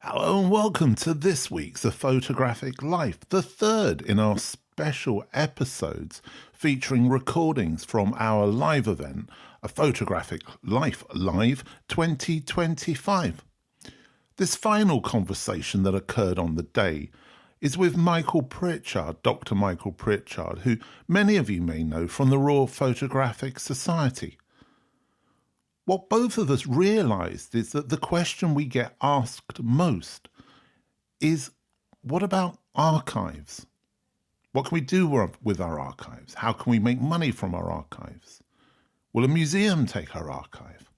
Hello and welcome to this week's A Photographic Life, the third in our special episodes featuring recordings from our live event, A Photographic Life Live 2025. This final conversation that occurred on the day is with Michael Pritchard, Dr. Michael Pritchard, who many of you may know from the Royal Photographic Society. What both of us realised is that the question we get asked most is, what about archives? What can we do with our archives? How can we make money from our archives? Will a museum take our archive?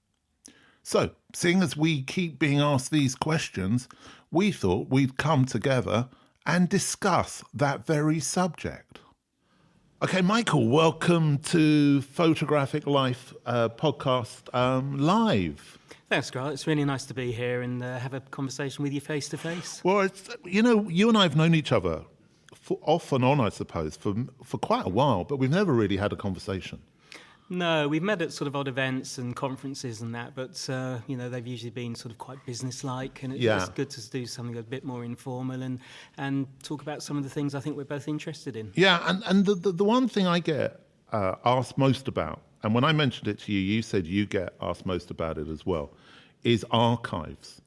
So, seeing as we keep being asked these questions, we thought we'd come together and discuss that very subject. Okay, Michael, welcome to Photographic Life podcast live. Thanks, Grant. It's really nice to be here and have a conversation with you face to face. Well, you and I have known each other off and on, I suppose, for quite a while, but we've never really had a conversation. No, we've met at sort of odd events and conferences and that, but they've usually been sort of quite business-like, and it's good to do something a bit more informal and talk about some of the things I think we're both interested in. Yeah, and the one thing I get asked most about, and when I mentioned it to you, you said you get asked most about it as well, is archives.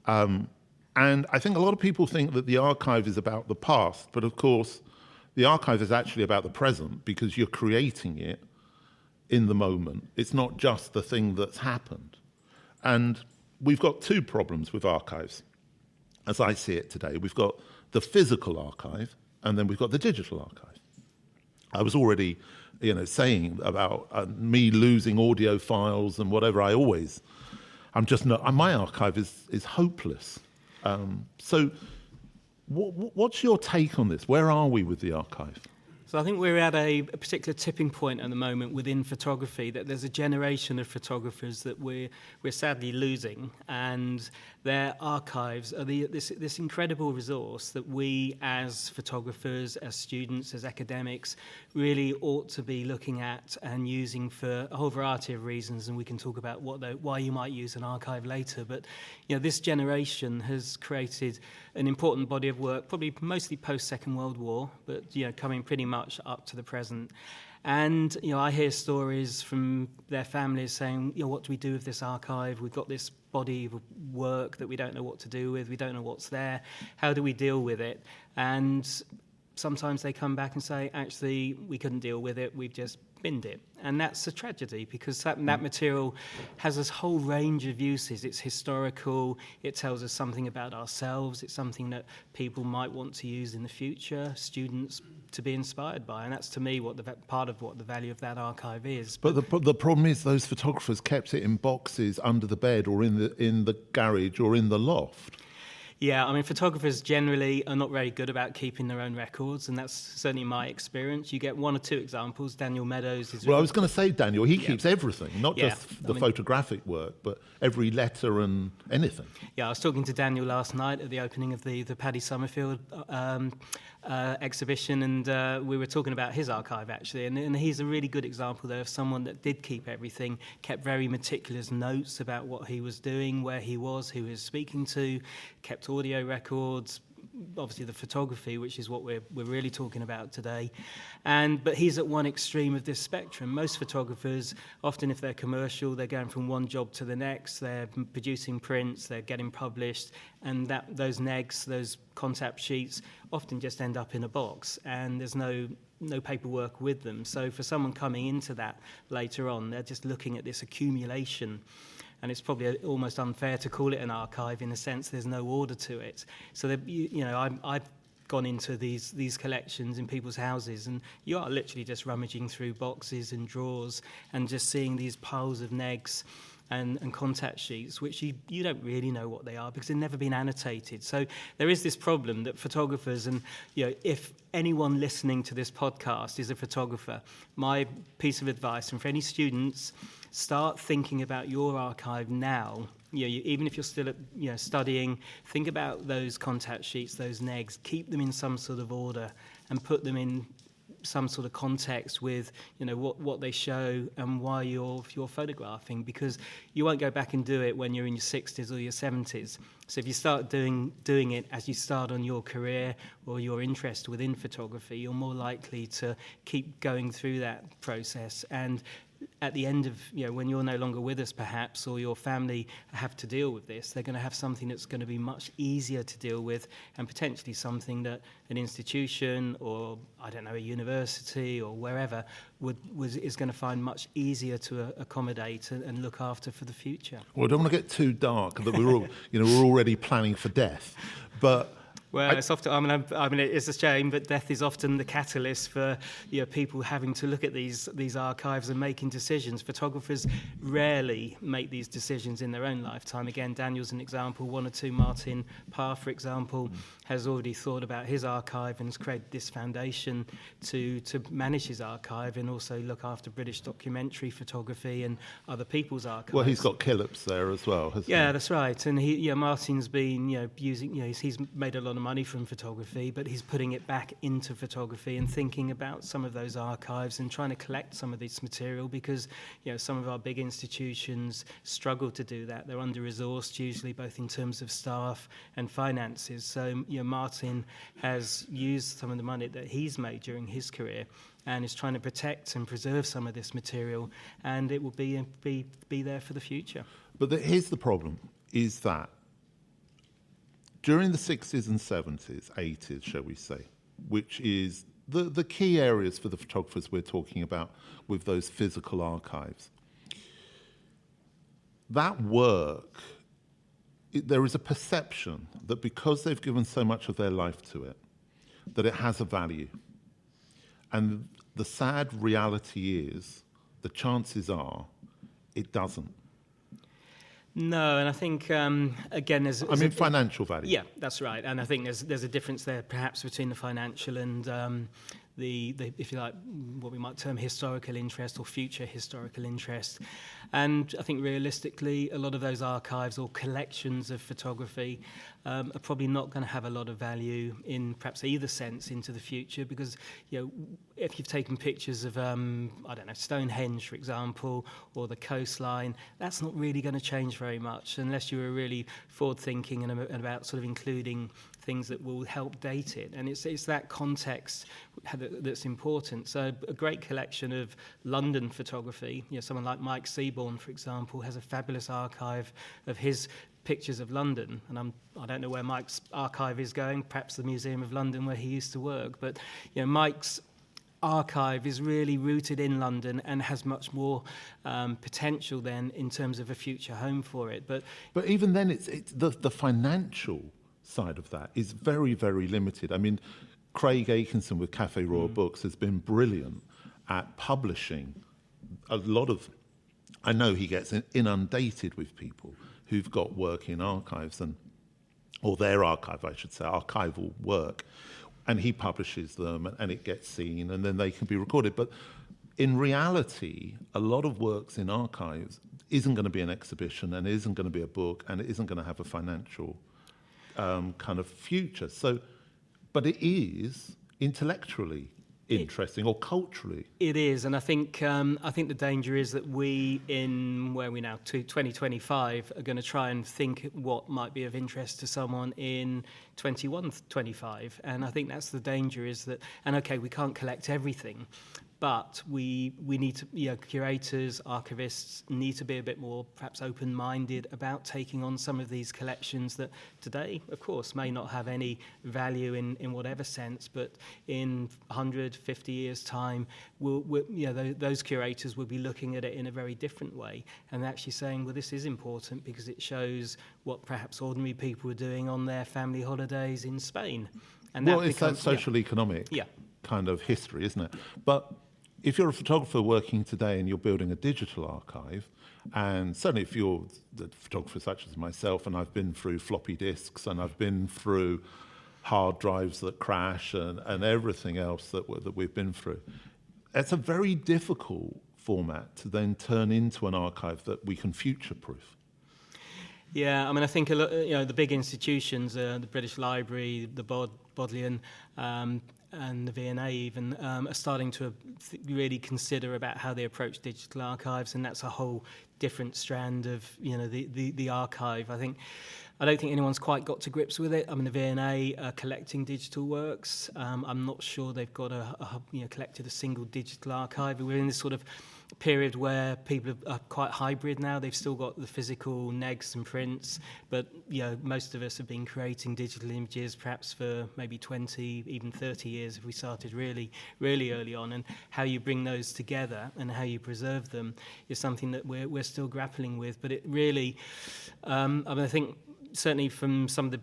And I think a lot of people think that the archive is about the past, but of course the archive is actually about the present because you're creating it in the moment. It's not just the thing that's happened. And we've got two problems with archives, as I see it today. We've got the physical archive, and then we've got the digital archive. I was already, saying about me losing audio files and whatever. My archive is hopeless. So what's your take on this? Where are we with the archive? So I think we're at a particular tipping point at the moment within photography, that there's a generation of photographers that we're sadly losing, and their archives are this incredible resource that we as photographers, as students, as academics really ought to be looking at and using for a whole variety of reasons, and we can talk about why you might use an archive later. But this generation has created an important body of work, probably mostly post-Second World War, but coming pretty much up to the present. And I hear stories from their families saying, what do we do with this archive? We've got this body of work that we don't know what to do with. We don't know what's there. How do we deal with it? And sometimes they come back and say, actually, we couldn't deal with it. We've just binned it. And that's a tragedy, because that material has this whole range of uses. It's historical. It tells us something about ourselves. It's something that people might want to use in the future, students to be inspired by. And that's, to me, part of what the value of that archive is. But the problem is those photographers kept it in boxes under the bed or in the garage or in the loft. Yeah, I mean, photographers generally are not very good about keeping their own records, and that's certainly my experience. You get one or two examples. Daniel Meadows is... Well, I was going to say, Daniel, he keeps everything, not just the photographic work, but every letter and anything. Yeah, I was talking to Daniel last night at the opening of the Paddy Summerfield exhibition, and we were talking about his archive, actually, and he's a really good example there of someone that did keep everything, kept very meticulous notes about what he was doing, where he was, who he was speaking to, kept audio records, obviously the photography, which is what we're really talking about today. But he's at one extreme of this spectrum. Most photographers, often if they're commercial, they're going from one job to the next, they're producing prints, they're getting published, and those negs, those concept sheets, often just end up in a box, and there's no paperwork with them. So for someone coming into that later on, they're just looking at this accumulation. And it's probably almost unfair to call it an archive in a sense. There's no order to it. So I've gone into these collections in people's houses, and you are literally just rummaging through boxes and drawers and just seeing these piles of negs and contact sheets, which you don't really know what they are because they've never been annotated. So there is this problem that photographers, and if anyone listening to this podcast is a photographer, my piece of advice, and for any students, start thinking about your archive now. Even if you're still studying, think about those contact sheets, those negs, keep them in some sort of order and put them in some sort of context with, what they show and why you're photographing, because you won't go back and do it when you're in your 60s or your 70s. So if you start doing it as you start on your career or your interest within photography, you're more likely to keep going through that process. And at the end of, when you're no longer with us perhaps, or your family have to deal with this, they're going to have something that's going to be much easier to deal with, and potentially something that an institution or, I don't know, a university or wherever is going to find much easier to accommodate and look after for the future. Well, I don't want to get too dark that we're all, we're already planning for death, but... Well, it's often. I mean, it's a shame, but death is often the catalyst for people having to look at these archives and making decisions. Photographers rarely make these decisions in their own lifetime. Again, Daniel's an example. One or two. Martin Parr, for example, has already thought about his archive and has created this foundation to manage his archive and also look after British documentary photography and other people's archives. Well, he's got Killips there as well, hasn't he? Yeah, that's right. And Martin's been using he's made a lot of money from photography, but he's putting it back into photography and thinking about some of those archives and trying to collect some of this material, because some of our big institutions struggle to do that. They're under-resourced usually, both in terms of staff and finances. So Martin has used some of the money that he's made during his career and is trying to protect and preserve some of this material, and it will be there for the future. But here's the problem, is that during the 60s and 70s, 80s, shall we say, which is the key areas for the photographers we're talking about with those physical archives, that work, there is a perception that because they've given so much of their life to it, that it has a value. And the sad reality is, the chances are, it doesn't. No, and I think, again, there's... financial value. Yeah, that's right. And I think there's a difference there, perhaps, between the financial and the, if you like, what we might term historical interest or future historical interest. And I think realistically, a lot of those archives or collections of photography are probably not going to have a lot of value in perhaps either sense into the future, because if you've taken pictures of Stonehenge, for example, or the coastline, that's not really going to change very much unless you were really forward-thinking and about sort of including things that will help date it. And it's that context that's important. So a great collection of London photography, someone like Mike Seaborn, for example, has a fabulous archive of his pictures of London. And I don't know where Mike's archive is going, perhaps the Museum of London where he used to work. But Mike's archive is really rooted in London and has much more potential then in terms of a future home for it. But even then, it's the financial side of that is very, very limited. I mean, Craig Akinson with Cafe Royal Books has been brilliant at publishing a lot of... I know he gets inundated with people who've got work in archives, or their archive, I should say, archival work, and he publishes them and it gets seen and then they can be recorded. But in reality, a lot of works in archives isn't going to be an exhibition and isn't going to be a book and it isn't going to have a financial kind of future. So, but it is intellectually interesting or culturally. It is, and I think the danger is that we, in where we now, 2025, are going to try and think what might be of interest to someone in 2125, and I think that's the danger, is that, and okay, we can't collect everything, but we need to, curators, archivists need to be a bit more perhaps open-minded about taking on some of these collections that today, of course, may not have any value in whatever sense, but in 150 years' time, those curators will be looking at it in a very different way and actually saying, well, this is important because it shows what perhaps ordinary people are doing on their family holidays in Spain. And well, it's that social economic kind of history, isn't it? But if you're a photographer working today and you're building a digital archive, and certainly if you're the photographer such as myself, and I've been through floppy disks and I've been through hard drives that crash and everything else that we've been through, it's a very difficult format to then turn into an archive that we can future-proof. Yeah, I mean, I think a lot, the big institutions, the British Library, the Bodleian, the V&A even are starting to really consider about how they approach digital archives, and that's a whole different strand of the archive. I don't think anyone's quite got to grips with it. I mean, the V&A are collecting digital works. I'm not sure they've got collected a single digital archive. We're in this sort of period where people are quite hybrid now. They've still got the physical negs and prints, but most of us have been creating digital images perhaps for maybe 20, even 30 years if we started really, really early on. And how you bring those together and how you preserve them is something that we're still grappling with. But it really, I think, certainly from some of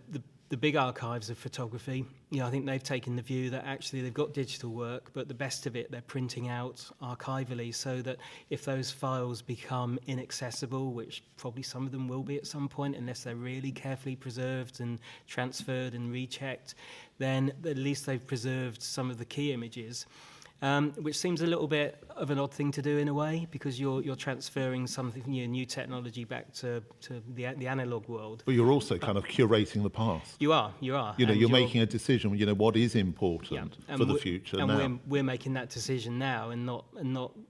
the big archives of photography, I think they've taken the view that actually they've got digital work, but the best of it they're printing out archivally, so that if those files become inaccessible, which probably some of them will be at some point unless they're really carefully preserved and transferred and rechecked, then at least they've preserved some of the key images. Which seems a little bit of an odd thing to do in a way, because you're transferring something, new technology back to the analogue world. But you're also kind of curating the past. You are. You're making a decision. What is important for the future and now. We're making that decision now, and not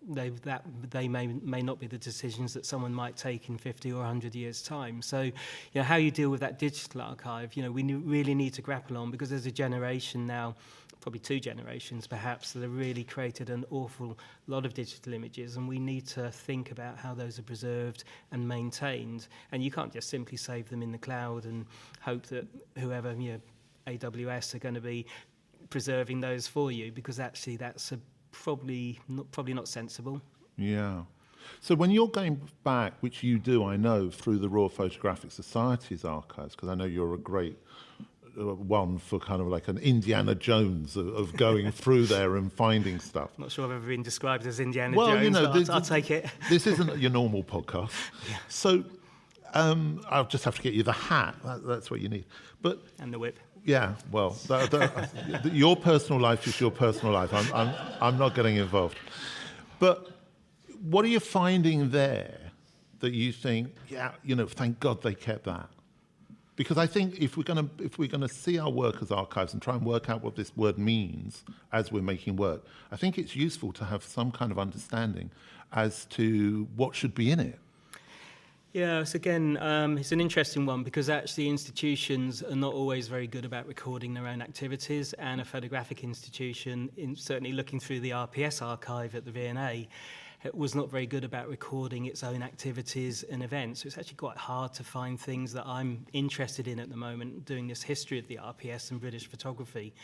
they may not be the decisions that someone might take in 50 or 100 years' time. So, how you deal with that digital archive, we really need to grapple on, because there's a generation now, probably two generations perhaps, that have really created an awful lot of digital images, and we need to think about how those are preserved and maintained. And you can't just simply save them in the cloud and hope that whoever, AWS, are going to be preserving those for you, because actually that's probably not sensible. Yeah. So when you're going back, which you do, I know, through the Royal Photographic Society's archives, because I know you're a great one for kind of like an Indiana Jones of going through there and finding stuff. I'm not sure I've ever been described as Indiana Jones, but I'll take it. This isn't your normal podcast. Yeah. So I'll just have to get you the hat. That's what you need. And the whip. Yeah, well, your personal life is your personal life. I'm not getting involved. But what are you finding there that you think, thank God they kept that? Because I think if we're going to see our work as archives and try and work out what this word means as we're making work, I think it's useful to have some kind of understanding as to what should be in it. Yeah, so again, it's an interesting one, because actually institutions are not always very good about recording their own activities, and a photographic institution, certainly looking through the RPS archive at the V&A, it was not very good about recording its own activities and events. So it's actually quite hard to find things that I'm interested in at the moment, doing this history of the RPS and British photography,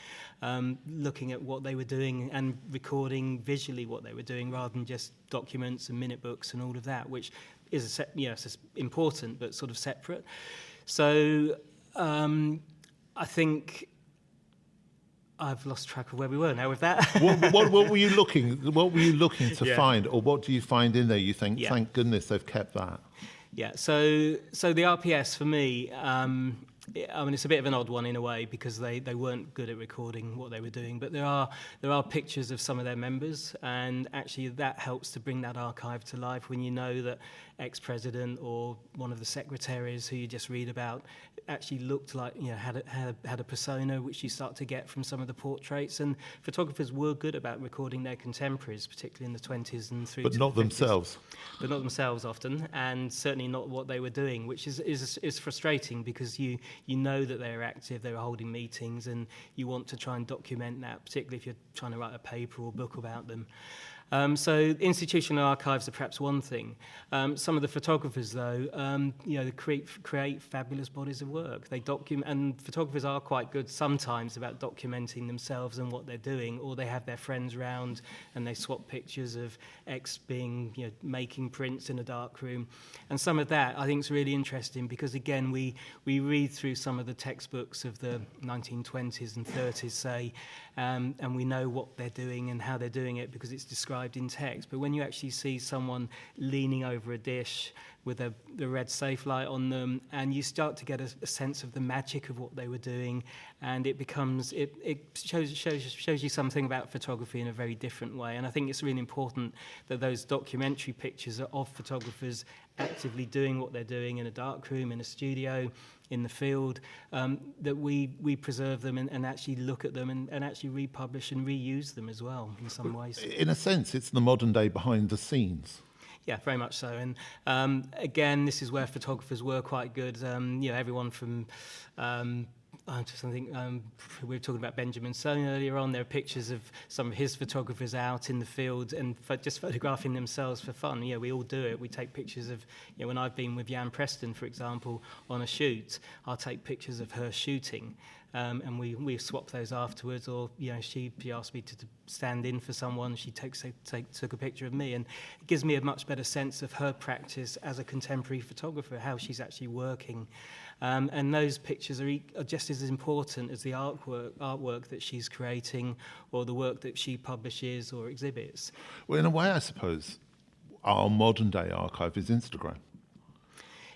looking at what they were doing and recording visually what they were doing, rather than just documents and minute books and all of that, which is it's important but sort of separate. So I think I've lost track of where we were now with that. what were you looking? What were you looking to find, or what do you find in there? You think, thank goodness they've kept that. Yeah. So the RPS for me, it's a bit of an odd one in a way, because they weren't good at recording what they were doing. But there are pictures of some of their members, and actually that helps to bring that archive to life when you know that ex-president or one of the secretaries who you just read about actually looked like, had a persona, which you start to get from some of the portraits. And photographers were good about recording their contemporaries, particularly in the 20s and through but to not the 50s. Themselves. But not themselves often, and certainly not what they were doing, which is frustrating, because you know that they're active, they're holding meetings, and you want to try and document that, particularly if you're trying to write a paper or book about them. So institutional archives are perhaps one thing. Some of the photographers, though, they create fabulous bodies of work. They document, and photographers are quite good sometimes about documenting themselves and what they're doing, or they have their friends round and they swap pictures of X being, making prints in a dark room. And some of that I think is really interesting, because again we read through some of the textbooks of the 1920s and 30s, say, and we know what they're doing and how they're doing it because it's described in text. But when you actually see someone leaning over a dish, with the red safe light on them, and you start to get a sense of the magic of what they were doing, and it shows you something about photography in a very different way. And I think it's really important that those documentary pictures are of photographers actively doing what they're doing in a darkroom, in a studio, in the field, that we preserve them and actually look at them and actually republish and reuse them as well in some ways. In a sense, it's the modern day behind the scenes. Yeah, very much so. And again, this is where photographers were quite good. Everyone from... we were talking about Benjamin Sohn earlier on. There are pictures of some of his photographers out in the field and just photographing themselves for fun. We all do it. We take pictures of, when I've been with Jan Preston, for example, on a shoot, I'll take pictures of her shooting. And we swap those afterwards, or she asked me to stand in for someone. She took a picture of me, and it gives me a much better sense of her practice as a contemporary photographer, how she's actually working. And those pictures are just as important as the artwork that she's creating, or the work that she publishes or exhibits. Well, in a way, I suppose our modern day archive is Instagram.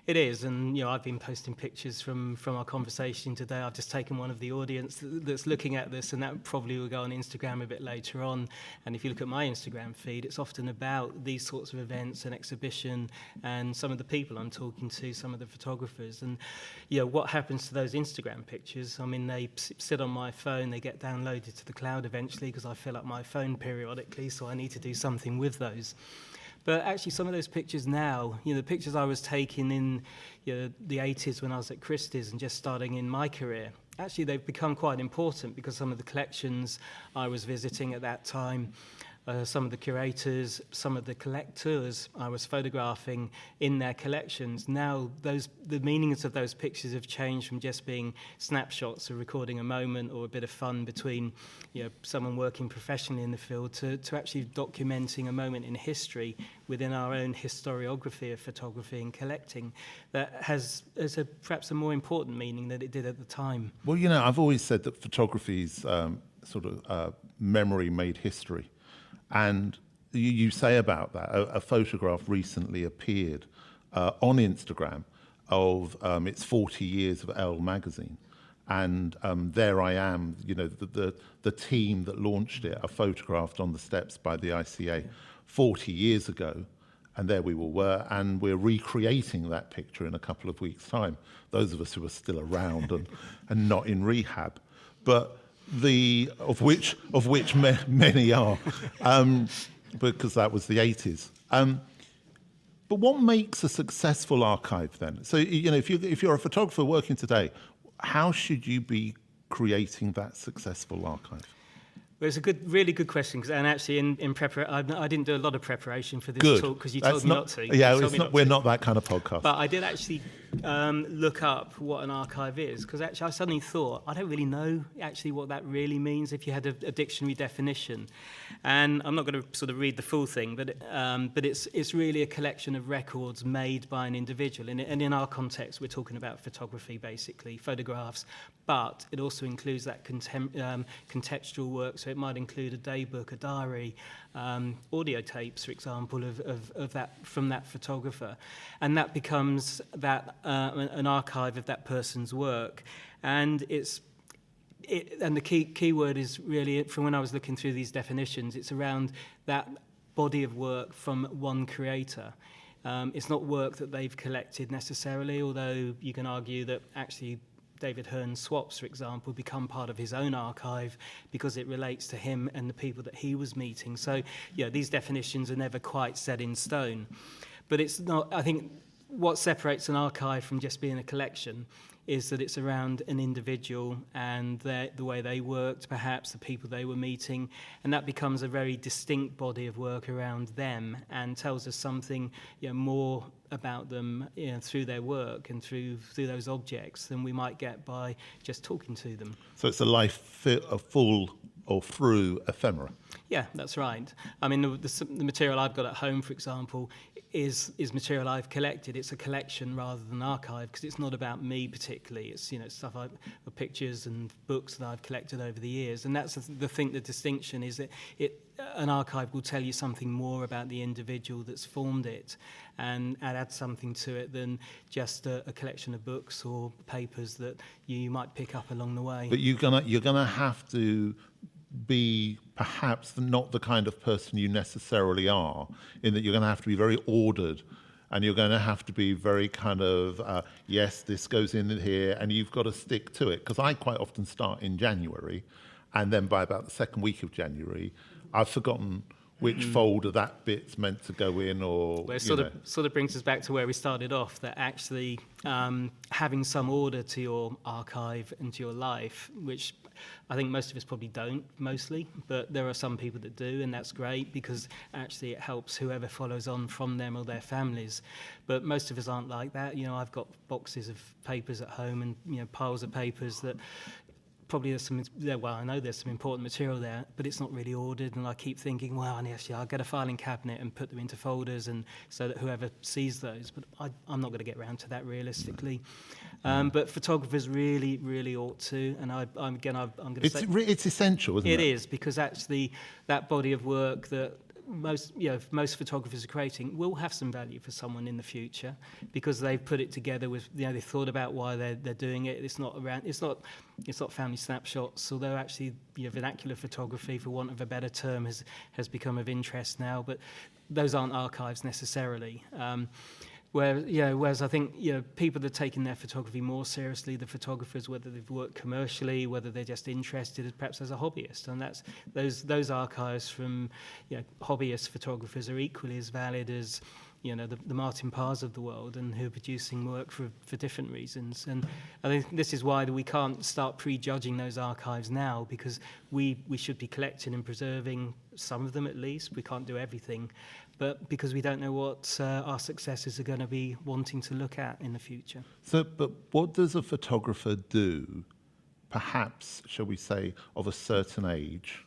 It is, and I've been posting pictures from our conversation today. I've just taken one of the audience that's looking at this, and that probably will go on Instagram a bit later on. And if you look at my Instagram feed, it's often about these sorts of events and exhibition and some of the people I'm talking to, some of the photographers. And what happens to those Instagram pictures? I mean, they sit on my phone, they get downloaded to the cloud eventually because I fill up my phone periodically, so I need to do something with those. But actually, some of those pictures now, the pictures I was taking in the 80s when I was at Christie's and just starting in my career, actually they've become quite important because some of the collections I was visiting at that time, some of the curators, some of the collectors I was photographing in their collections. Now, the meanings of those pictures have changed from just being snapshots or recording a moment or a bit of fun between someone working professionally in the field to actually documenting a moment in history within our own historiography of photography and collecting that has perhaps a more important meaning than it did at the time. Well, I've always said that photography is memory made history. And you say about that, a photograph recently appeared on Instagram of its 40 years of Elle magazine. And there I am, the team that launched it are photographed on the steps by the ICA 40 years ago. And there we all were, and we're recreating that picture in a couple of weeks' time, those of us who are still around and not in rehab. But of which many are, because that was the 80s. But what makes a successful archive then? So if you're a photographer working today, how should you be creating that successful archive? Well, it's a really good question, and actually in preparation, I didn't do a lot of preparation for this talk because you told me not to. Yeah, we're not that kind of podcast. But I did actually look up what an archive is, because actually I suddenly thought, I don't really know actually what that really means if you had a dictionary definition. And I'm not going to sort of read the full thing, but it's really a collection of records made by an individual. And in our context, we're talking about photography, basically, photographs, but it also includes that contextual work. So it might include a daybook, a diary, audio tapes, for example, of that from that photographer, and that becomes an archive of that person's work. And and the key word is really, from when I was looking through these definitions, it's around that body of work from one creator. It's not work that they've collected necessarily, although you can argue that actually David Hearn's swaps, for example, become part of his own archive because it relates to him and the people that he was meeting. So, these definitions are never quite set in stone. But it's not, I think, what separates an archive from just being a collection is that it's around an individual and the way they worked, perhaps the people they were meeting, and that becomes a very distinct body of work around them and tells us something more about them through their work and through those objects than we might get by just talking to them. So it's a life full or through ephemera. Yeah, that's right. I mean, the material I've got at home, for example, is material I've collected. It's a collection rather than archive, because it's not about me particularly. It's stuff pictures and books that I've collected over the years, and that's the distinction is that an archive will tell you something more about the individual that's formed it, and add something to it than just a collection of books or papers that you might pick up along the way. But you're gonna have to be perhaps not the kind of person you necessarily are, in that you're going to have to be very ordered, and you're going to have to be very kind of, yes, this goes in here, and you've got to stick to it. Because I quite often start in January, and then by about the second week of January, I've forgotten which folder that bit's meant to go in, or well, it sort of brings us back to where we started off, that actually having some order to your archive and to your life, which I think most of us probably don't, mostly, but there are some people that do, and that's great, because actually it helps whoever follows on from them or their families. But most of us aren't like that. I've got boxes of papers at home, and piles of papers that probably I know there's some important material there, but it's not really ordered, and I keep thinking, well, actually I'll get a filing cabinet and put them into folders, and so that whoever sees those, but I'm not going to get around to that realistically. But photographers really, really ought to, and I'm going to say... It's essential, isn't it? It is, because actually that body of work that most photographers are creating will have some value for someone in the future, because they've put it together with, they thought about why they're doing it. It's not family snapshots, although actually vernacular photography, for want of a better term, has become of interest now, but those aren't archives necessarily. Whereas I think people that are taking their photography more seriously, the photographers, whether they've worked commercially, whether they're just interested, perhaps as a hobbyist, and that's those archives from hobbyist photographers are equally as valid as the Martin Parrs of the world, and who are producing work for different reasons. And I think this is why we can't start prejudging those archives now, because we should be collecting and preserving some of them at least. We can't do everything, but because we don't know what our successors are going to be wanting to look at in the future. But what does a photographer do, perhaps, shall we say, of a certain age,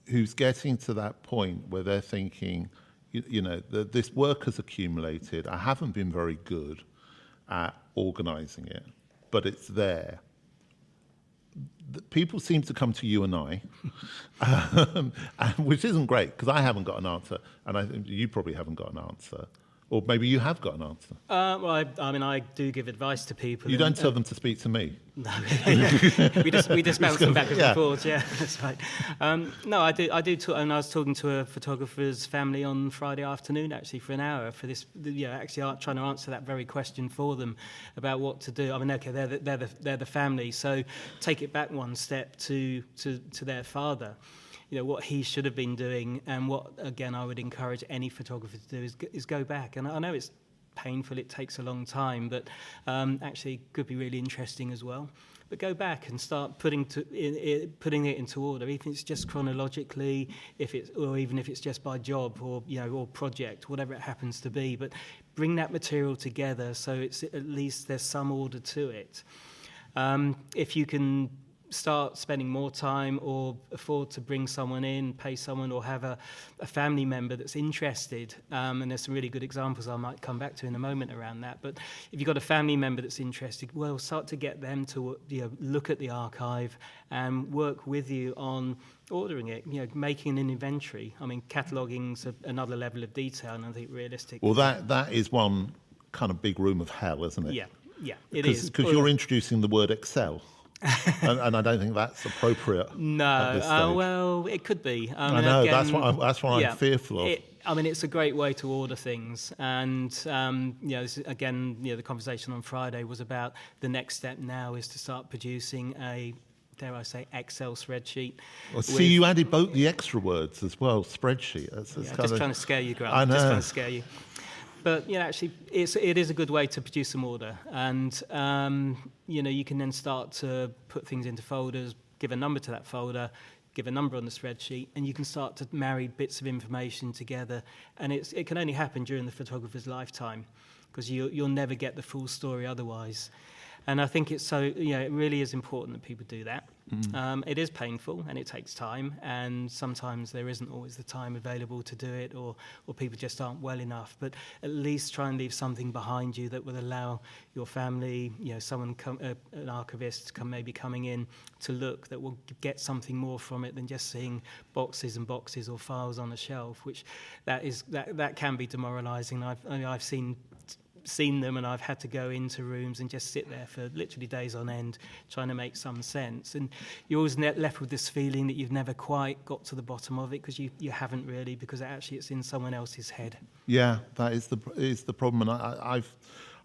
who's getting to that point where they're thinking, this work has accumulated, I haven't been very good at organising it, but it's there. People seem to come to you and I, which isn't great, because I haven't got an answer, and I think you probably haven't got an answer. Or maybe you have got an answer. Well, I do give advice to people. You don't tell them to speak to me. No, we just bounce them backwards and forwards. Yeah, that's right. No, I do talk, and I was talking to a photographer's family on Friday afternoon, actually, for an hour for this. Actually, trying to answer that very question for them about what to do. I mean, okay, they're the family, so take it back one step to their father. What he should have been doing, and what, again, I would encourage any photographer to do is go back. And I know it's painful, it takes a long time, but actually it could be really interesting as well. But go back and start putting it into order, even if it's just chronologically, or even if it's just by job or or project, whatever it happens to be. But bring that material together so it's at least there's some order to it. If you can start spending more time, or afford to bring someone in, pay someone, or have a family member that's interested, and there's some really good examples I might come back to in a moment around that, but if you've got a family member that's interested, well, start to get them to look at the archive and work with you on ordering it, making an inventory. I mean, cataloguing's another level of detail, and I think realistic. Well, that is one kind of big room of hell, isn't it? Yeah, it is. Because you're introducing the word Excel. and I don't think that's appropriate. No, at this stage. Well, it could be. I know, again, that's what I'm fearful of. It's a great way to order things, and this is, again, the conversation on Friday was about the next step now is to start producing a, dare I say, Excel spreadsheet. Well, see, you added both the extra words as well, spreadsheet. That's just trying to scare you, Grant. I know. Just trying to scare you. But actually, it is a good way to produce some order, and you can then start to put things into folders, give a number to that folder, give a number on the spreadsheet, and you can start to marry bits of information together. And it can only happen during the photographer's lifetime, because you'll never get the full story otherwise. And I think it's so, it really is important that people do that. It is painful and it takes time, and sometimes there isn't always the time available to do it, or people just aren't well enough. But at least try and leave something behind you that will allow your family, someone, an archivist maybe coming in to look, that will get something more from it than just seeing boxes and boxes or files on a shelf, which that can be demoralising. I've seen them, and I've had to go into rooms and just sit there for literally days on end trying to make some sense, and you're always left with this feeling that you've never quite got to the bottom of it, because you haven't really, because actually it's in someone else's head. Yeah, that is the problem. And I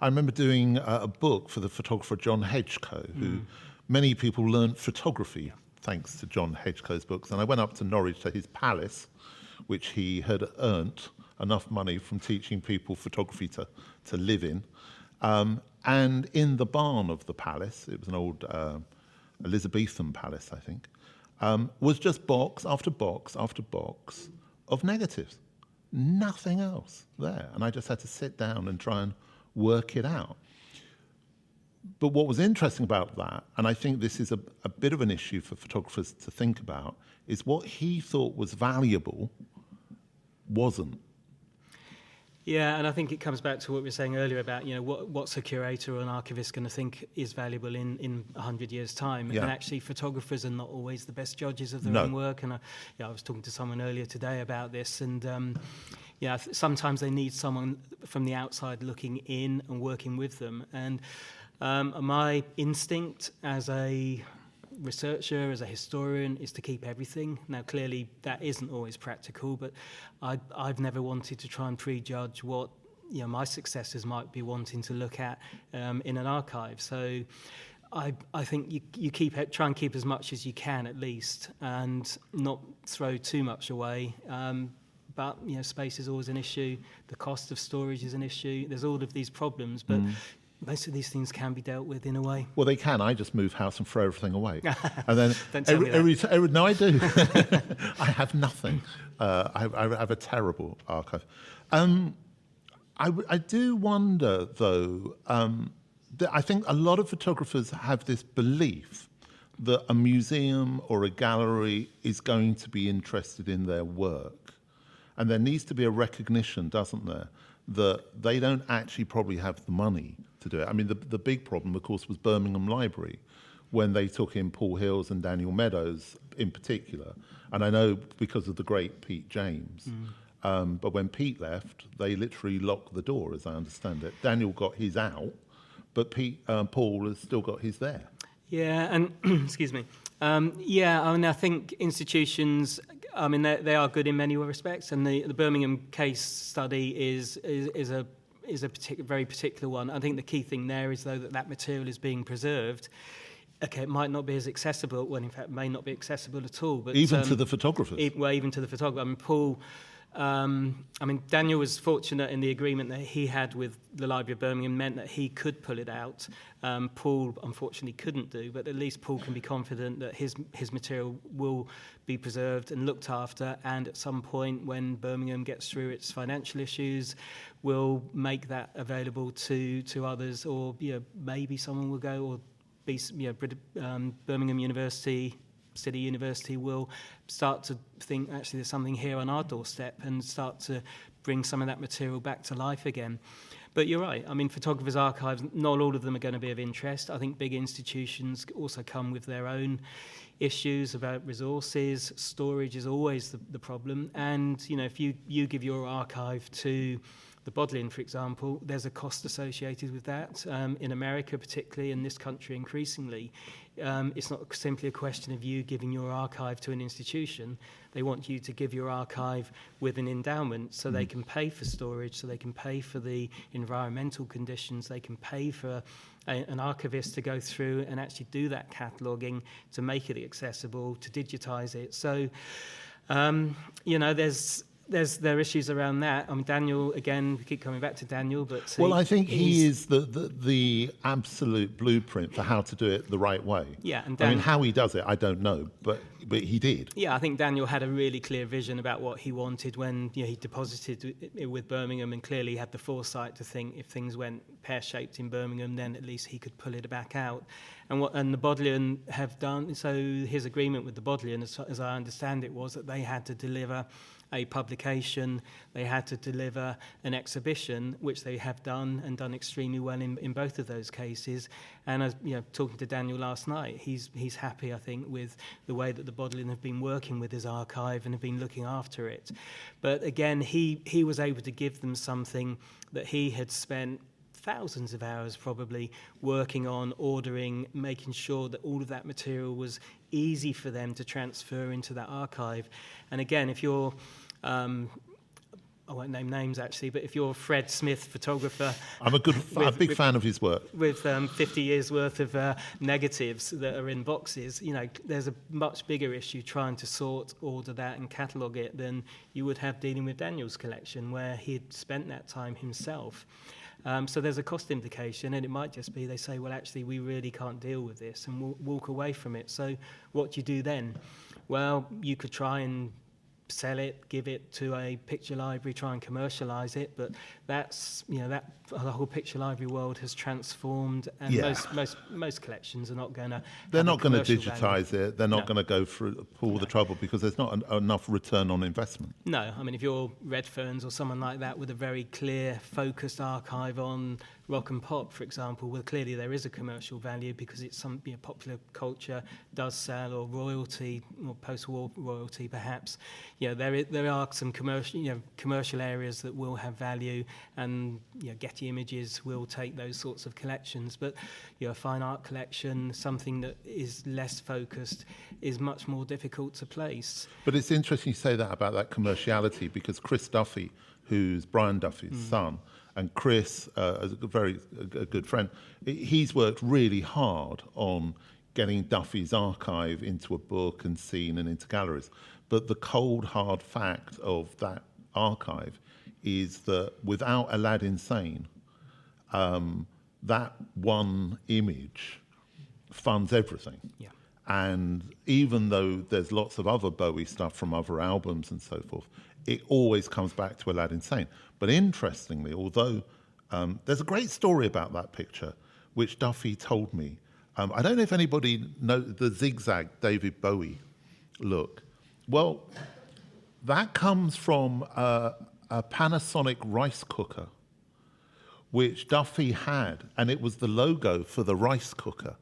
remember doing a book for the photographer John Hedgecoe, who many people learnt photography thanks to John Hedgecoe's books, and I went up to Norwich to his palace, which he had earned enough money from teaching people photography to live in. And in the barn of the palace, it was an old Elizabethan palace, I think, was just box after box after box of negatives. Nothing else there. And I just had to sit down and try and work it out. But what was interesting about that, and I think this is a bit of an issue for photographers to think about, is what he thought was valuable wasn't. Yeah, and I think it comes back to what we were saying earlier about, what's a curator or an archivist going to think is valuable in 100 years' time. Yeah. And actually, photographers are not always the best judges of their own work. And I was talking to someone earlier today about this, and sometimes they need someone from the outside looking in and working with them. And my instinct as a researcher, as a historian, is to keep everything. Now, clearly, that isn't always practical, but I've never wanted to try and prejudge what my successors might be wanting to look at in an archive. So I think you try and keep as much as you can, at least, and not throw too much away. But space is always an issue. The cost of storage is an issue. There's all of these problems, but most of these things can be dealt with in a way. Well, they can. I just move house and throw everything away. And then Don't tell me that. No, I do. I have nothing. I have a terrible archive. I do wonder, though, that I think a lot of photographers have this belief that a museum or a gallery is going to be interested in their work. And there needs to be a recognition, doesn't there, that they don't actually probably have the money to do it. I mean, the big problem, of course, was Birmingham Library, when they took in Paul Hills and Daniel Meadows in particular. And I know because of the great Pete James. But when Pete left, they literally locked the door, as I understand it. Daniel got his out, but Paul has still got his there. Yeah, and excuse me. I think institutions, they are good in many respects, and the Birmingham case study is a very particular one. I think the key thing there is, though, that material is being preserved. Okay, it might not be as accessible, well, in fact, may not be accessible at all. But even to the photographers. Even to the photographer. Paul. Daniel was fortunate in the agreement that he had with the Library of Birmingham meant that he could pull it out. Paul, unfortunately, couldn't do, but at least Paul can be confident that his material will be preserved and looked after, and at some point when Birmingham gets through its financial issues, will make that available to others, or maybe someone will go, or Birmingham University, City University will start to think, actually, there's something here on our doorstep, and start to bring some of that material back to life again. But you're right. Photographers' archives, not all of them are going to be of interest. I think big institutions also come with their own issues about resources. Storage is always the problem. And, if you give your archive to the Bodleian, for example, there's a cost associated with that. In America, particularly, in this country increasingly, it's not simply a question of you giving your archive to an institution. They want you to give your archive with an endowment, so they can pay for storage, so they can pay for the environmental conditions, they can pay for an archivist to go through and actually do that cataloguing, to make it accessible, to digitise it. So, there are issues around that. I mean, Daniel, again, we keep coming back to Daniel, but... Well, I think he is the absolute blueprint for how to do it the right way. Yeah, and I mean, how he does it, I don't know, but he did. Yeah, I think Daniel had a really clear vision about what he wanted when he deposited it with Birmingham, and clearly had the foresight to think if things went pear-shaped in Birmingham, then at least he could pull it back out. And the Bodleian have done, so his agreement with the Bodleian, as I understand it, was that they had to deliver a publication, they had to deliver an exhibition, which they have done and done extremely well in both of those cases. And as talking to Daniel last night, he's happy, I think, with the way that the Bodleian have been working with his archive and have been looking after it. But again, he was able to give them something that he had spent thousands of hours probably working on, ordering, making sure that all of that material was easy for them to transfer into that archive. And again, if you're, I won't name names actually, but if you're a Fred Smith photographer... I'm a big fan of his work. With 50 years worth of negatives that are in boxes, there's a much bigger issue trying to sort, order that and catalogue it than you would have dealing with Daniel's collection, where he'd spent that time himself. So there's a cost implication, and it might just be they say, well, actually, we really can't deal with this, and we'll walk away from it. So what do you do then? Well, you could try and sell it, give it to a picture library, try and commercialise it, but that's, that the whole picture library world has transformed, and most collections are not going to... They're not going to digitise it, they're not going to go through all the trouble, because there's not enough return on investment. No, I mean, if you're Redferns or someone like that with a very clear, focused archive on rock and pop, for example, well, clearly there is a commercial value because it's some popular culture does sell, or royalty, or post-war royalty perhaps. There are some commercial areas that will have value, and Getty Images will take those sorts of collections. But a fine art collection, something that is less focused, is much more difficult to place. But it's interesting you say that about that commerciality, because Chris Duffy, who's Brian Duffy's son, and Chris, a good friend, he's worked really hard on getting Duffy's archive into a book and seen and into galleries. But the cold, hard fact of that archive is that without Aladdin Sane, that one image funds everything. Yeah. And even though there's lots of other Bowie stuff from other albums and so forth, it always comes back to Aladdin Sane. But interestingly, although there's a great story about that picture, which Duffy told me. I don't know if anybody knows the zigzag David Bowie look. Well, that comes from a Panasonic rice cooker, which Duffy had, and it was the logo for the rice cooker.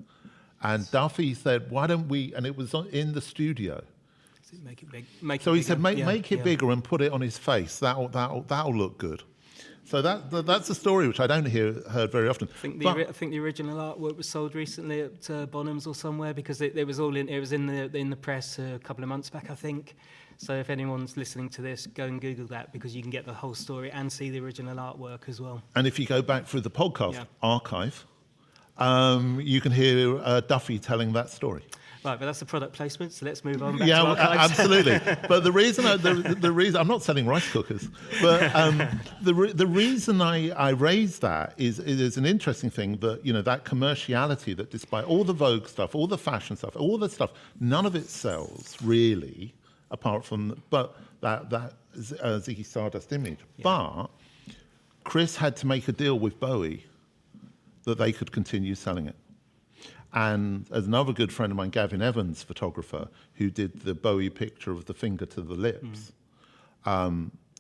And Duffy said, why don't we, and it was in the studio. Make it big. So he said, make it bigger and put it on his face. That'll look good. So that's a story which I don't heard very often. I think the original artwork was sold recently at Bonhams or somewhere, because it was in the press a couple of months back, I think. So if anyone's listening to this, go and Google that, because you can get the whole story and see the original artwork as well. And if you go back through the podcast archive, you can hear Duffy telling that story. Right, but that's the product placement, so let's move on back to archives. Absolutely. But the reason I'm not selling rice cookers, but the reason I raised that is an interesting thing, that that commerciality, that despite all the Vogue stuff, all the fashion stuff, all the stuff, none of it sells really, apart from that Ziggy Stardust image. Yeah. But Chris had to make a deal with Bowie that they could continue selling it. And as another good friend of mine, Gavin Evans, photographer, who did the Bowie picture of the finger to the lips,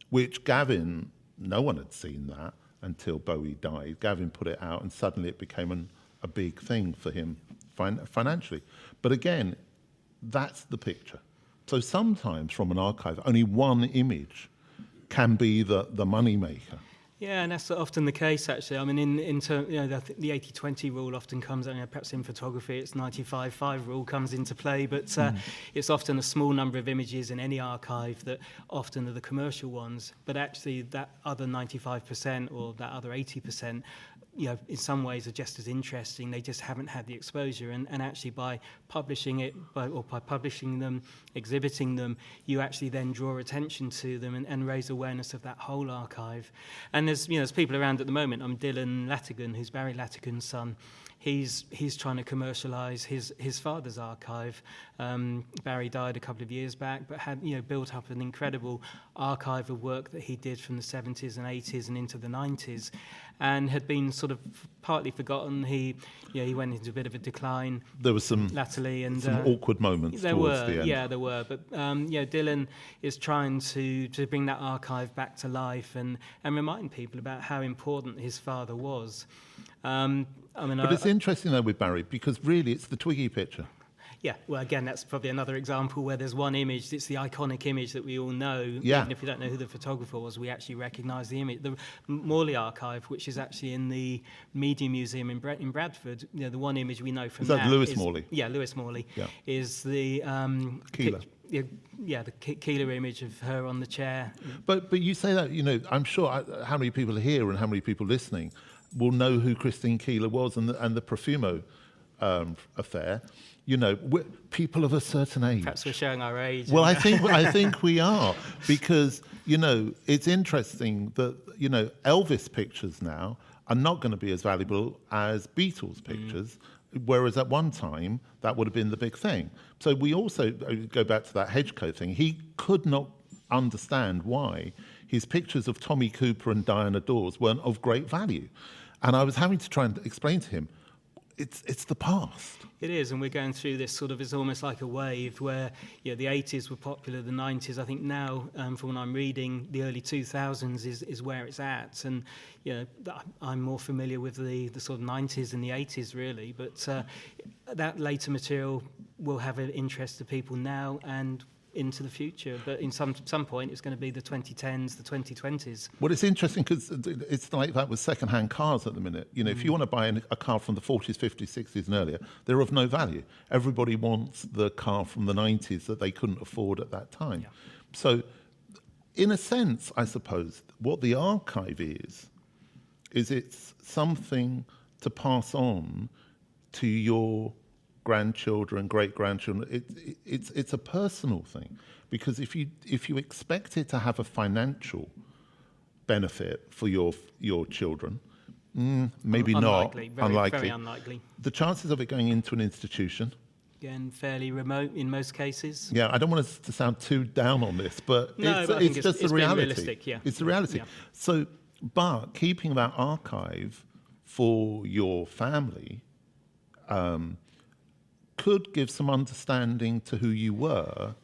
which Gavin, no one had seen that until Bowie died. Gavin put it out, and suddenly it became a big thing for him financially. But again, that's the picture. So sometimes from an archive, only one image can be the money maker. Yeah, and that's often the case, actually. I mean, in terms, the 80-20 rule often comes, perhaps in photography, it's 95-5 rule comes into play, but it's often a small number of images in any archive that often are the commercial ones, but actually that other 95% or that other 80%, in some ways are just as interesting. They just haven't had the exposure. And actually by publishing it, by publishing them, exhibiting them, you actually then draw attention to them and raise awareness of that whole archive. And there's people around at the moment. Dylan Latigan, who's Barry Latigan's son. He's trying to commercialise his father's archive. Barry died a couple of years back, but had built up an incredible archive of work that he did from the 70s and 80s and into the 90s, and had been sort of partly forgotten. He went into a bit of a decline. There was some latterly, and some awkward moments towards the end. Yeah, there were. But Dylan is trying to bring that archive back to life and remind people about how important his father was. But it's interesting though with Barry, because really it's the Twiggy picture. Yeah, well, again, that's probably another example where there's one image, it's the iconic image that we all know. Yeah. Even if we don't know who the photographer was, we actually recognise the image. The Morley archive, which is actually in the Media Museum in Bradford, the one image we know from that Lewis Morley? Yeah, Lewis Morley. Yeah. Is the... Keeler. The Keeler image of her on the chair. But you say that, I'm sure how many people here and how many people listening will know who Christine Keeler was and the Profumo affair. People of a certain age. Perhaps we're showing our age. Well, I think we are, because it's interesting that Elvis pictures now are not going to be as valuable as Beatles pictures, whereas at one time that would have been the big thing. So we also go back to that Hedgecoe thing. He could not understand why his pictures of Tommy Cooper and Diana Dawes weren't of great value, and I was having to try and explain to him, it's the past. It is, and we're going through this sort of, it's almost like a wave where the 80s were popular, the 90s. I think now, from what I'm reading, the early 2000s is where it's at. And I'm more familiar with the sort of 90s and the 80s, really. But that later material will have an interest to people now and into the future, but in some point it's going to be the 2010s, the 2020s. Well, it's interesting because it's like that with second-hand cars at the minute. If you want to buy a car from the 40s, 50s, 60s and earlier, they're of no value. Everybody wants the car from the 90s that they couldn't afford at that time. Yeah. So, in a sense, I suppose, what the archive is it's something to pass on to your grandchildren, great-grandchildren. It's a personal thing, because if you expect it to have a financial benefit for your children, maybe unlikely, not. Unlikely. Very unlikely. The chances of it going into an institution, again, fairly remote in most cases. Yeah, I don't want us to sound too down on this, but it's just the reality. Realistic, yeah. It's the reality. Yeah. So, but keeping that archive for your family could give some understanding to who you were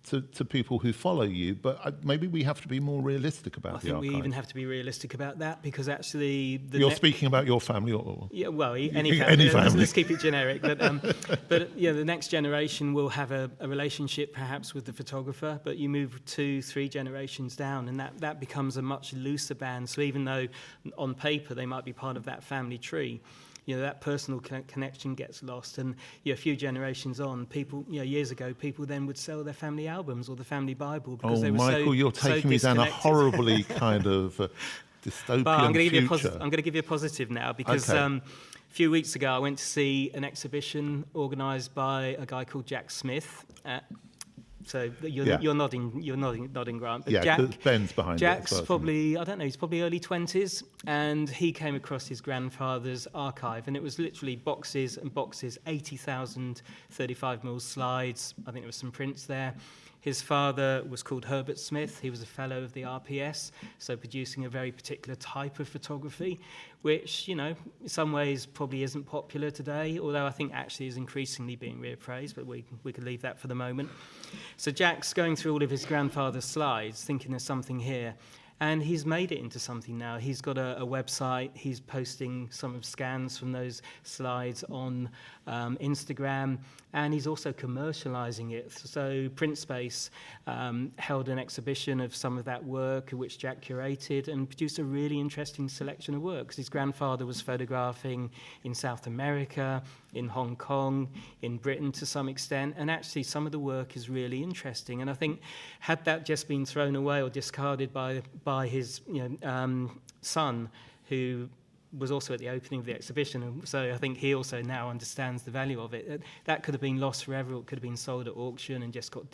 to people who follow you, but maybe we have to be more realistic about the archive. I think we even have to be realistic about that, because actually... You're speaking about your family? Or yeah, well, any family. Let's keep it generic. But the next generation will have a relationship perhaps with the photographer, but you move 2-3 generations down, and that becomes a much looser band. So even though on paper they might be part of that family tree, that personal connection gets lost. And a few generations on, people, years ago, people then would sell their family albums or the family Bible because they were Michael, you're taking me down a horribly kind of dystopian but I'm going future. I'm going to give you a positive now, because a few weeks ago I went to see an exhibition organised by a guy called Jack Smith. So you're nodding, Grant. But yeah, Ben's behind Jack's it. Probably, I don't know, he's probably early 20s, and he came across his grandfather's archive, and it was literally boxes and boxes, 80,000 35mm slides. I think there were some prints there. His father was called Herbert Smith. He was a fellow of the RPS, so producing a very particular type of photography, which, in some ways probably isn't popular today, although I think actually is increasingly being reappraised, but we could leave that for the moment. So Jack's going through all of his grandfather's slides, thinking there's something here. And he's made it into something now. He's got a website. He's posting some of scans from those slides on Instagram, and he's also commercializing it. So PrintSpace held an exhibition of some of that work, which Jack curated, and produced a really interesting selection of works. His grandfather was photographing in South America, in Hong Kong, in Britain to some extent, and actually some of the work is really interesting. And I think had that just been thrown away or discarded by his son, who was also at the opening of the exhibition, and so I think he also now understands the value of it. That could have been lost forever, or it could have been sold at auction and just got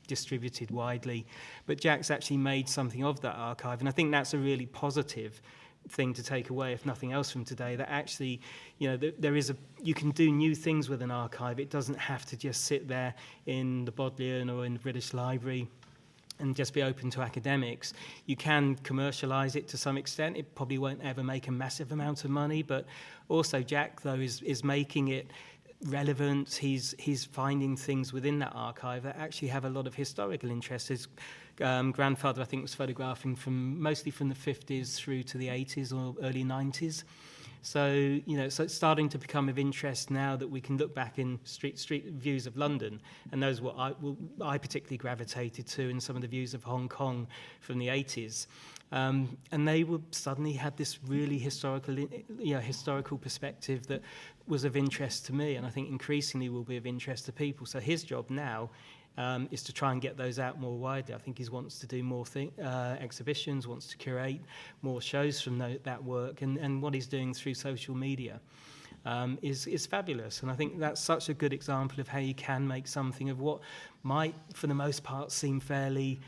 distributed widely. But Jack's actually made something of that archive, and I think that's a really positive thing to take away, if nothing else, from today, that actually, you can do new things with an archive. It doesn't have to just sit there in the Bodleian or in the British Library and just be open to academics. You can commercialise it to some extent. It probably won't ever make a massive amount of money, but also Jack, though, is making it relevant. He's finding things within that archive that actually have a lot of historical interest. His grandfather, I think, was photographing mostly from the 50s through to the 80s or early 90s. So, so it's starting to become of interest now that we can look back in street views of London, and those what I particularly gravitated to in some of the views of Hong Kong from the 80s. And they suddenly had this really historical perspective that was of interest to me, and I think increasingly will be of interest to people. So his job now is to try and get those out more widely. I think he wants to do more exhibitions, wants to curate more shows from that work, and what he's doing through social media is fabulous. And I think that's such a good example of how you can make something of what might, for the most part, seem fairly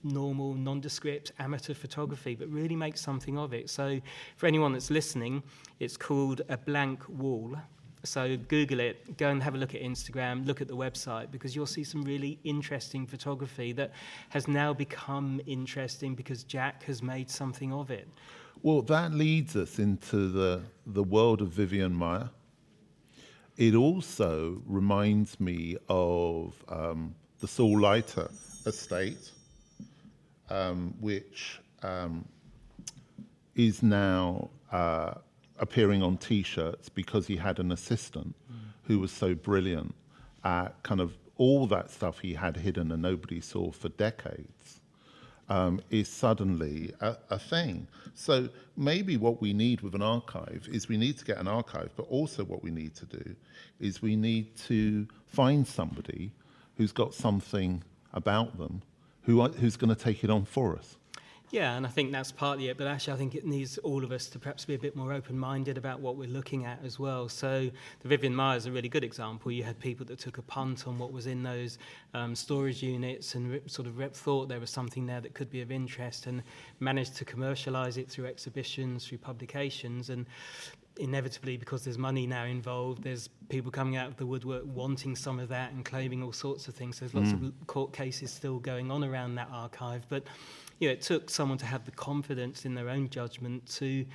normal, nondescript amateur photography, but really make something of it. So for anyone that's listening, it's called A Blank Wall. So Google it, go and have a look at Instagram, look at the website, because you'll see some really interesting photography that has now become interesting because Jack has made something of it. Well, that leads us into the world of Vivian Maier. It also reminds me of the Saul Leiter estate, which is now appearing on T-shirts because he had an assistant who was so brilliant at kind of all that stuff he had hidden and nobody saw for decades, is suddenly a thing. So maybe what we need with an archive is we need to get an archive, but also what we need to do is we need to find somebody who's got something about them who's going to take it on for us. Yeah, and I think that's partly it, but actually I think it needs all of us to perhaps be a bit more open-minded about what we're looking at as well. So the Vivian Maier is a really good example. You had people that took a punt on what was in those storage units and sort of thought there was something there that could be of interest and managed to commercialise it through exhibitions, through publications, and inevitably, because there's money now involved, there's people coming out of the woodwork wanting some of that and claiming all sorts of things. There's lots of court cases still going on around that archive, but it took someone to have the confidence in their own judgment to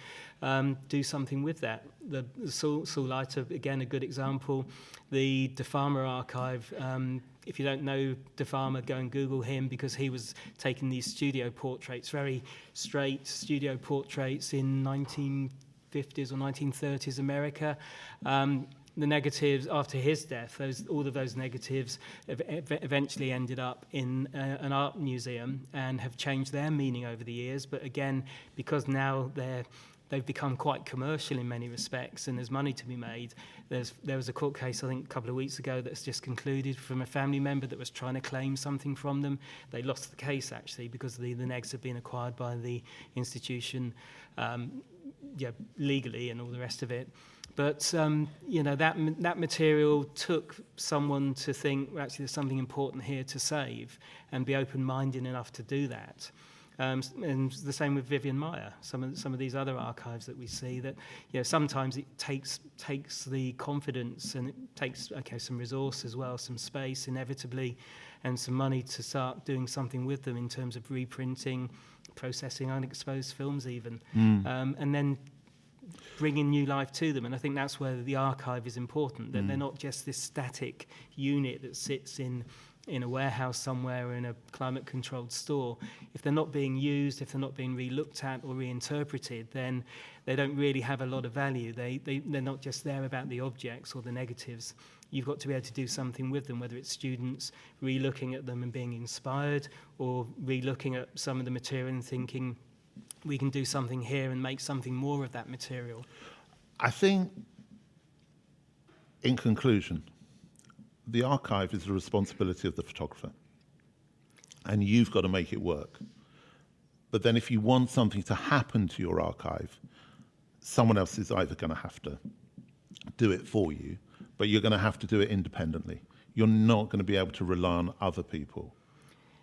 do something with that. The Saul Leiter, again, a good example. The De Farmer archive, if you don't know De Farmer, go and Google him, because he was taking these studio portraits, very straight studio portraits in 1950s or 1930s America. The negatives after his death, all of those negatives eventually ended up in an art museum and have changed their meaning over the years. But again, because now they've become quite commercial in many respects and there's money to be made, there was a court case, I think, a couple of weeks ago that's just concluded from a family member that was trying to claim something from them. They lost the case, actually, because the negs have been acquired by the institution legally and all the rest of it. But that material took someone to think, well, actually there's something important here to save, and be open-minded enough to do that. And the same with Vivian Maier. Some of these other archives that we see, that sometimes it takes the confidence, and it takes some resource as well, some space inevitably, and some money to start doing something with them in terms of reprinting, processing unexposed films even, and then bringing new life to them. And I think that's where the archive is important, that they're not just this static unit that sits in a warehouse somewhere or in a climate-controlled store. If they're not being used, if they're not being re-looked at or reinterpreted, then they don't really have a lot of value. They're not just there about the objects or the negatives. You've got to be able to do something with them, whether it's students re-looking at them and being inspired, or re-looking at some of the material and thinking, we can do something here and make something more of that material. I think, in conclusion, the archive is the responsibility of the photographer, and you've got to make it work. But then if you want something to happen to your archive, someone else is either going to have to do it for you, but you're going to have to do it independently. You're not going to be able to rely on other people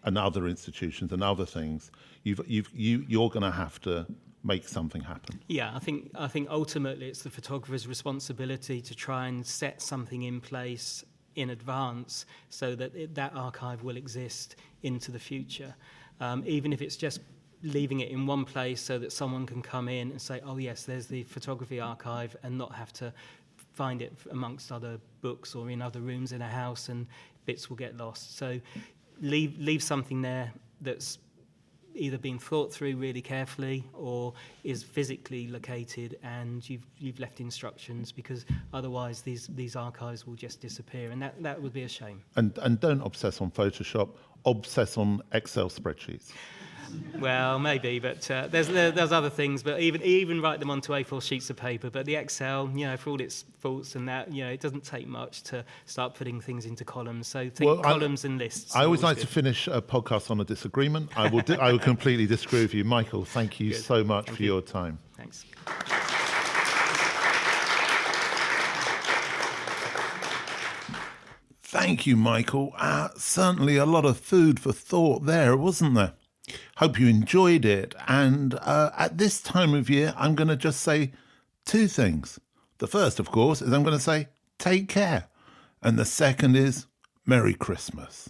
and other institutions and other things. You're going to have to make something happen. Yeah, I think ultimately it's the photographer's responsibility to try and set something in place in advance so that that archive will exist into the future, even if it's just leaving it in one place so that someone can come in and say, oh yes, there's the photography archive, and not have to find it amongst other books or in other rooms in a house, and bits will get lost. So leave something there that's either been thought through really carefully or is physically located, and you've left instructions, because otherwise these archives will just disappear, and that would be a shame. And don't obsess on Photoshop, obsess on Excel spreadsheets. Well, maybe, but there's other things. But even write them onto A4 sheets of paper. But the Excel, for all its faults and that, it doesn't take much to start putting things into columns. So think columns and lists. I always like to finish a podcast on a disagreement. I will completely disagree with you, Michael. Thank you so much for your time. Thanks. Thank you, Michael. Certainly a lot of food for thought there, wasn't there? Hope you enjoyed it. And at this time of year, I'm going to just say two things. The first, of course, is I'm going to say take care. And the second is Merry Christmas.